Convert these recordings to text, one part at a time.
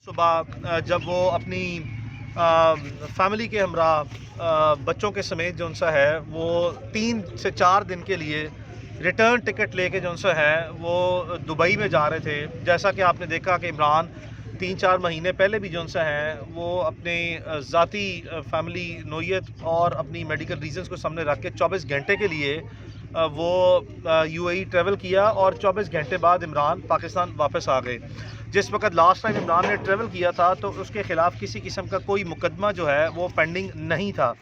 सुबह जब वो अपनी फैमिली के हमरा बच्चों के समेत जो सा है वो 3 से 4 दिन के लिए रिटर्न टिकट लेके जो सा है वो दुबई में जा रहे थे। जैसा कि आपने देखा कि इमरान 3-4 महीने पहले भी जो सा है वो अपने ज़ाती फैमिली नोयत और अपनी मेडिकल रीजंस को सामने रख के 24 घंटे के लिए वो यूएई ट्रैवल किया और 24 घंटे बाद इमरान पाकिस्तान वापस आ गए। जिस वक्त लास्ट टाइम इमरान ने ट्रैवल किया था तो उसके ख़िलाफ़ किसी किस्म का कोई मुकदमा जो है वो पेंडिंग नहीं था।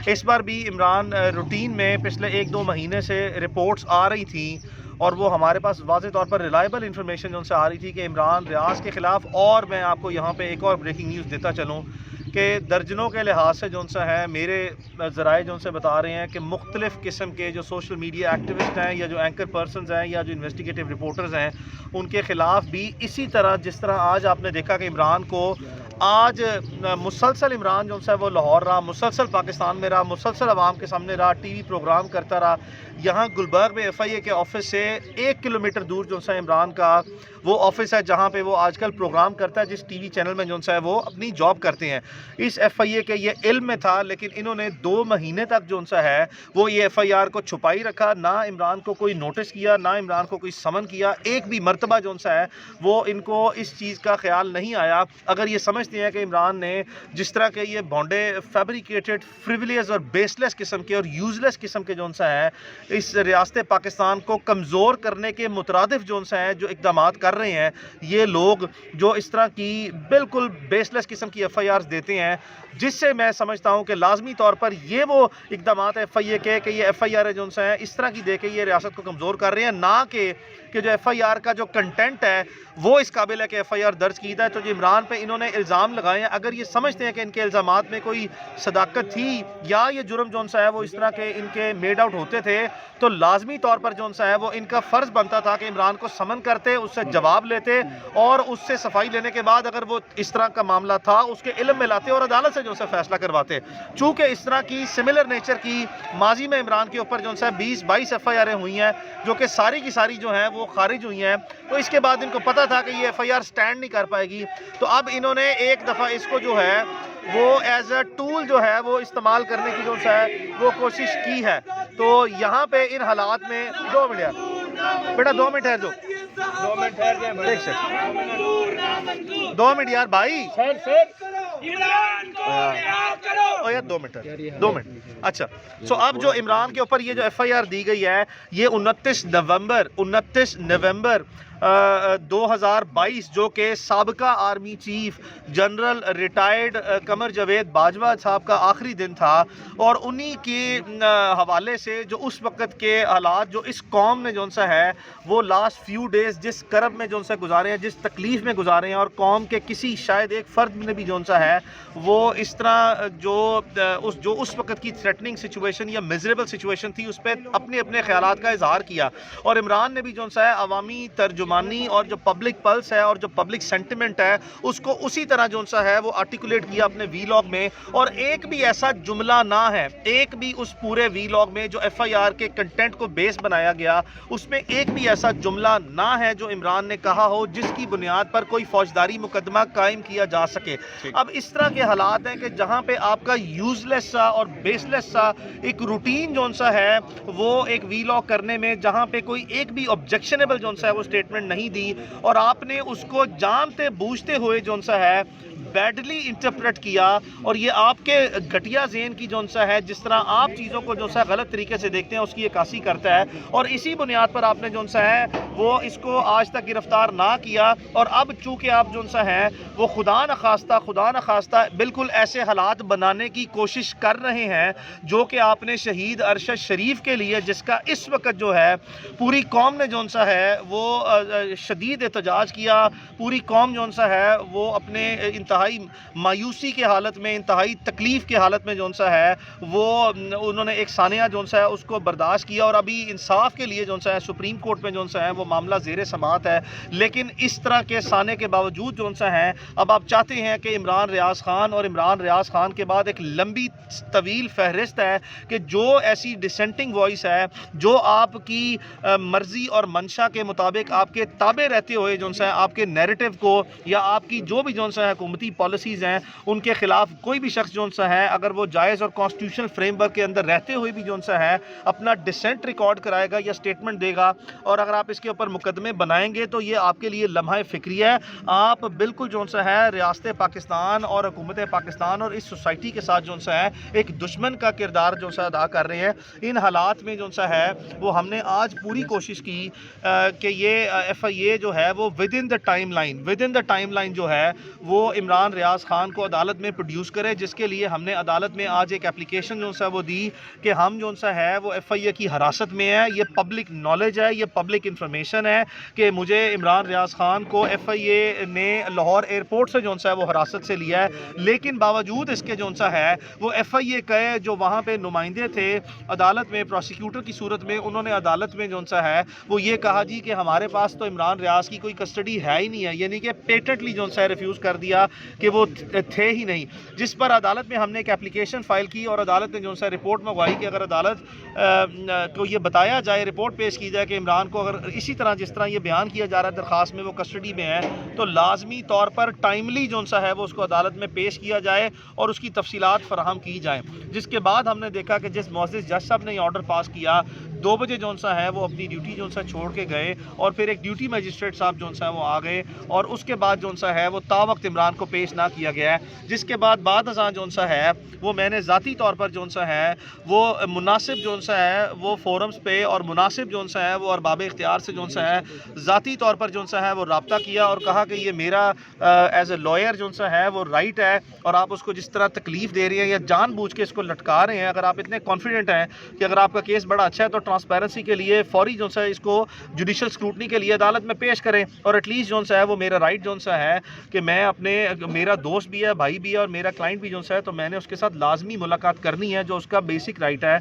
इस बार भी इमरान रूटीन में पिछले 1-2 महीने से रिपोर्ट्स आ रही थी और वो हमारे पास वाज़े तौर पर रिलायबल इन्फॉर्मेशन जो उनसे आ रही थी कि इमरान रियाज के ख़िलाफ़। और मैं आपको यहाँ पे एक और ब्रेकिंग न्यूज़ देता चलूँ कि दर्जनों के लिहाज से जो सा है मेरे ज़राए जो से बता रहे हैं कि मुख्तलिफ़ किस्म के जो सोशल मीडिया एक्टिविस्ट हैं या जो एंकर पर्सनस हैं या जो इन्वेस्टिगेटिव रिपोर्टर्स हैं उनके ख़िलाफ़ भी इसी तरह जिस तरह आज आपने देखा कि इमरान को आज मुसलसल इमरान जो है वो लाहौर रहा, मुसलसल पाकिस्तान में रहा, मुसलसल आवाम के सामने रहा, टीवी प्रोग्राम करता रहा। यहाँ गुलबर्ग में FIA के ऑफिस से 1 किलोमीटर दूर जो है इमरान का वो ऑफिस है जहाँ पे वो आजकल प्रोग्राम करता है, जिस टीवी चैनल में जो है वो अपनी जॉब करते हैं। इस FIA के ये इल्म में था, लेकिन इन्होंने 2 महीने तक जो है वो ये FIR को छुपाई रखा। ना इमरान को कोई नोटिस किया, ना इमरान को कोई समन किया। एक भी मरतबा जो है वो इनको इस चीज़ का ख्याल नहीं आया। अगर ये समझते हैं कि इमरान ने जिस तरह के ये बॉन्डे फैब्रिकेटेड, फ्रिविलियस और बेसलेस किस्म के और यूजलेस किस्म के जो है इस रियासत पाकिस्तान को कमज़ोर करने के मुतरादिफ जो है जो इक़दाम कर रहे हैं, ये लोग जो इस तरह की बिल्कुल बेसलेस किस्म की FIRs देते हैं, जिससे मैं समझता हूँ कि लाजमी तौर पर ये वो इक़दाम है FIA के कि ये FIR जो है इस तरह की दे के ये रियासत को कमज़ोर कर रहे हैं, ना कि जो FIR का जो कंटेंट है वो इस काबिल है कि FIR दर्ज की है। तो जो इमरान पे इन्होंने इल्ज़ाम लगाए हैं, अगर ये समझते हैं कि इनके इल्ज़ामात में कोई सदाकत थी या ये जुर्म जो सा है वो इस तरह के इनके मेड आउट होते थे, तो लाजमी तौर पर जो सा है वो इनका फ़र्ज़ बनता था कि इमरान को समन करते, उससे जवाब लेते और उससे सफाई लेने के बाद अगर वो इस तरह का मामला था उसके इल्म में लाते और अदालत से जो सा फैसला करवाते। चूँकि इस तरह की सिमिलर नेचर की माजी में इमरान के ऊपर जो है 20-22 FIR हुई हैं जो कि सारी की सारी जो हैं वो खारिज हुई हैं, तो इसके बाद इनको पता था कि ये FIR स्टैंड नहीं कर पाएगी। तो अब इन्होंने एक दफ़ा इसको जो है वो एज अ टूल जो है वो इस्तेमाल करने की जो है वो कोशिश की है। तो यहाँ पे इन हालात में 2 मिनट यार बेटा, 2 मिनट ठहर जाओ, 2 मिनट ठहर जाए, एक सेकंड, 2 मिनट यार भाई, ओ यार 2 मिनट, 2 मिनट। अच्छा, सो अब जो इमरान के ऊपर ये जो FIR दी गई है ये 29 नवंबर 2022 जो कि साबिका army chief general retired Qamar Javed Bajwa साहब का आखिरी दिन था, और उन्हीं के हवाले से जो उस वक़्त के हालात जो इस कौम ने जो सा है वो लास्ट फ्यू डेज़ जिस करब में जो सा गुजारे हैं, जिस तकलीफ़ में गुजारे हैं, और कौम के किसी शायद एक फ़र्द ने भी जो सा है वो इस तरह जो उस वक़्त की थ्रेटनिंग सिचुएशन या मिजरेबल सिचुएशन थी उस पर अपने अपने ख्यालात का इजहार किया। और इमरान ने भी जो सा है अवामी तर्जुमानी और जो पब्लिक पल्स है और जो पब्लिक सेंटिमेंट है उसको उसी तरह जो सा है वो आर्टिकुलेट किया अपने वीलॉग में। और एक भी ऐसा जुमला ना है, एक भी उस पूरे वीलॉग में जो FIR के कंटेंट को बेस बनाया गया उसमें एक भी ऐसा जुमला ना है जो इमरान ने कहा हो जिसकी बुनियाद पर कोई फौजदारी मुकदमा कायम किया जा सके। अब इस तरह के हालात हैं कि जहां पे आपका यूजलेस सा और बेसलेस सा एक रूटीन जो सा है वो एक वीलॉग करने में जहां पे कोई एक भी ऑब्जेक्शनेबल जो सा है वो स्टेटमेंट नहीं दी, और आपने उसको जानते बूझते हुए जो सा है बैडली इंटरप्रेट किया, और ये आपके घटिया ज़हन की जो सा है जिस तरह आप चीज़ों को जो सा गलत तरीके से देखते हैं उसकी अक्कासी करता है, और इसी बुनियाद पर आपने जो सा है वो इसको आज तक गिरफ्तार ना किया। और अब चूँकि आप जो सा है वो खुदा न खास्ता बिल्कुल ऐसे हालात बनाने की कोशिश कर रहे हैं जो कि आपने शहीद अरशद शरीफ के लिए, जिसका इस वक्त जो है पूरी कौम ने जो सा है वो शदीद एहतजाज किया, पूरी कौम जो सा है वो अपने इंतहा इंतहाई मायूसी की हालत में, इंतहाई तकलीफ़ की हालत में जो सा है वो उन्होंने एक सानिया जो सा है उसको बर्दाश्त किया, और अभी इंसाफ के लिए जो सा है सुप्रीम कोर्ट में जो सा है वो मामला ज़ेर समाअत है। लेकिन इस तरह के साने के बावजूद जो सा है अब आप चाहते हैं कि इमरान रियाज खान, और इमरान रियाज खान के बाद एक लंबी तवील फहरिस्त है कि जो ऐसी डिसेंटिंग वॉइस है, जो आपकी मर्ज़ी और मंशा के मुताबिक आपके ताबे रहते हुए जो सा है आपके नैरेटिव को या आपकी जो भी जो सा है हुकूमती पॉलिसीज़ हैं उनके ख़िलाफ़ कोई भी शख्स जो सा है अगर वो जायज़ और कॉन्स्टिट्यूशनल फ्रेमवर्क के अंदर रहते हुए भी जो सा है अपना डिसेंट रिकॉर्ड कराएगा या स्टेटमेंट देगा, और अगर आप इसके ऊपर मुकदमे बनाएंगे तो ये आपके लिए लम्हा फ़िक्री है। आप बिल्कुल जो सा है रियासत पाकिस्तान और हुकूमत पाकिस्तान और इस सोसाइटी के साथ जो सा है एक दुश्मन का किरदार जो सा अदा कर रहे हैं। इन हालात में जो सा है वो हमने आज पूरी कोशिश की कि ये FIA जो है वो with in the time line जो है वो इमरान रियाज खान को अदालत में प्रोड्यूस करे, जिसके लिए हमने अदालत में आज एक एप्लीकेशन जो सा वो दी कि हम जो सा है वो FIA की हिरासत में है। ये पब्लिक नॉलेज है, ये पब्लिक इंफॉर्मेशन है कि मुझे इमरान रियाज खान को FIA ने लाहौर एयरपोर्ट से जो सा है वो हिरासत से लिया है, लेकिन बावजूद इसके जो सा है वो FIA के जो वहाँ पे नुमाइंदे थे अदालत में प्रोसिक्यूटर की सूरत में, उन्होंने अदालत में जो सा है वो ये कहा जी कि हमारे पास तो इमरान रियाज की कोई कस्टडी है ही नहीं है, यानी कि पेटेंटली जो सा रिफ्यूज़ कर दिया कि वो थे ही नहीं। जिस पर अदालत में हमने एक एप्लीकेशन फ़ाइल की और अदालत ने जो सा रिपोर्ट मंगवाई कि अगर अदालत को ये बताया जाए, रिपोर्ट पेश की जाए कि इमरान को अगर इसी तरह जिस तरह ये बयान किया जा रहा है दरख्वास्त में वो कस्टडी में है, तो लाजमी तौर पर टाइमली जो सा है वो उसको अदालत में पेश किया जाए और उसकी तफसीलात फराहम की जाए। जिसके बाद हमने देखा कि जिस मोअज़्ज़िज़ जज साहब ने ये ऑर्डर पास किया 2 बजे जो सा है वो अपनी ड्यूटी जो सा छोड़ के गए, और फिर एक ड्यूटी मजिस्ट्रेट साहब जो सा है वो आ गए, और उसके बाद जो सा है वो तावक्त इमरान को पेश ना किया गया है। जिसके बाद अज़ां जो सा है वो मैंने ज़ाती तौर पर जो सा है वो मुनासिब जो सा है वो फोरम्स पे और मुनासिब जो सा है वो अरबाब इख्तियार से जो सा है ज़ाती तौर पर जो सा है वो रब्ता किया और कहा कि ये मेरा एज ए लॉयर जो सा है वो राइट है, और आप उसको जिस तरह तकलीफ़ दे रही हैं या जानबूझ के इसको लटका रहे हैं, अगर आप इतने कॉन्फिडेंट हैं कि अगर आपका केस बड़ा अच्छा है तो ट्रांसपेरेंसी के लिए फौरी जो सा है इसको जुडिशल स्क्रूटनी के लिए अदालत में पेश करें, और एटलीस्ट जो सा है वो मेरा राइट जो सा है कि मैं अपने, मेरा दोस्त भी है, भाई भी है और मेरा क्लाइंट भी जो सा है, तो मैंने उसके साथ लाजमी मुलाकात करनी है जो उसका बेसिक राइट है।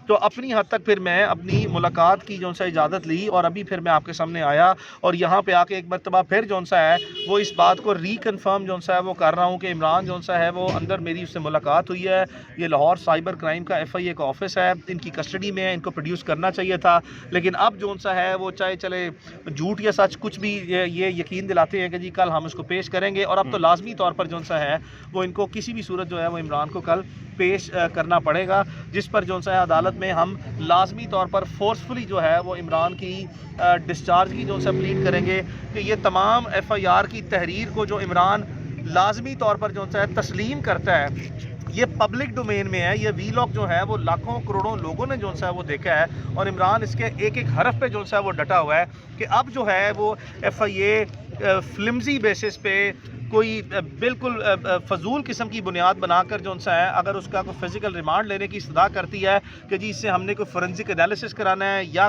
तो अपनी हद तक फिर मैं अपनी मुलाकात की जो सा इजाज़त ली, और अभी फिर मैं आपके सामने आया और यहाँ पे आके एक मरतबा फिर जो सा है वो इस बात को रीकन्फर्म जो सा है वो कर रहा हूँ कि इमरान जो सा है वो अंदर मेरी उससे मुलाकात हुई है। ये लाहौर साइबर क्राइम का FIA का ऑफिस है, इनकी कस्टडी में है, इनको प्रोड्यूस करना चाहिए था, लेकिन अब जो सा है वो चाहे चले झूठ या सच कुछ भी ये यकीन दिलाते हैं कि जी कल हम इसको पेश करेंगे, और अब तो लाजमी तौर पर जो सा है वो इनको किसी भी सूरत जो है वो इमरान को कल पेश करना पड़ेगा, जिस पर जो सा है अदालत में हम लाजमी तौर पर फोर्सफुली जो है वो इमरान की डिस्चार्ज की जो सा प्लीड करेंगे कि ये तमाम FIR की तहरीर को जो इमरान लाजमी तौर पर जो सा है तस्लीम करता है, ये पब्लिक डोमेन में है, ये वीलॉग जो है वो लाखों करोड़ों लोगों ने जो सा है वो देखा है, और इमरान इसके एक एक हरफ पे जो सा है वो डटा हुआ है कि अब जो है वो FIA फ्लिमजी बेसिस पे कोई बिल्कुल फजूल किस्म की बुनियाद बनाकर जो सा है अगर उसका कोई फिज़िकल रिमांड लेने की इस्तदा करती है कि जी इससे हमने कोई फोरेंसिक एनालिसिस कराना है या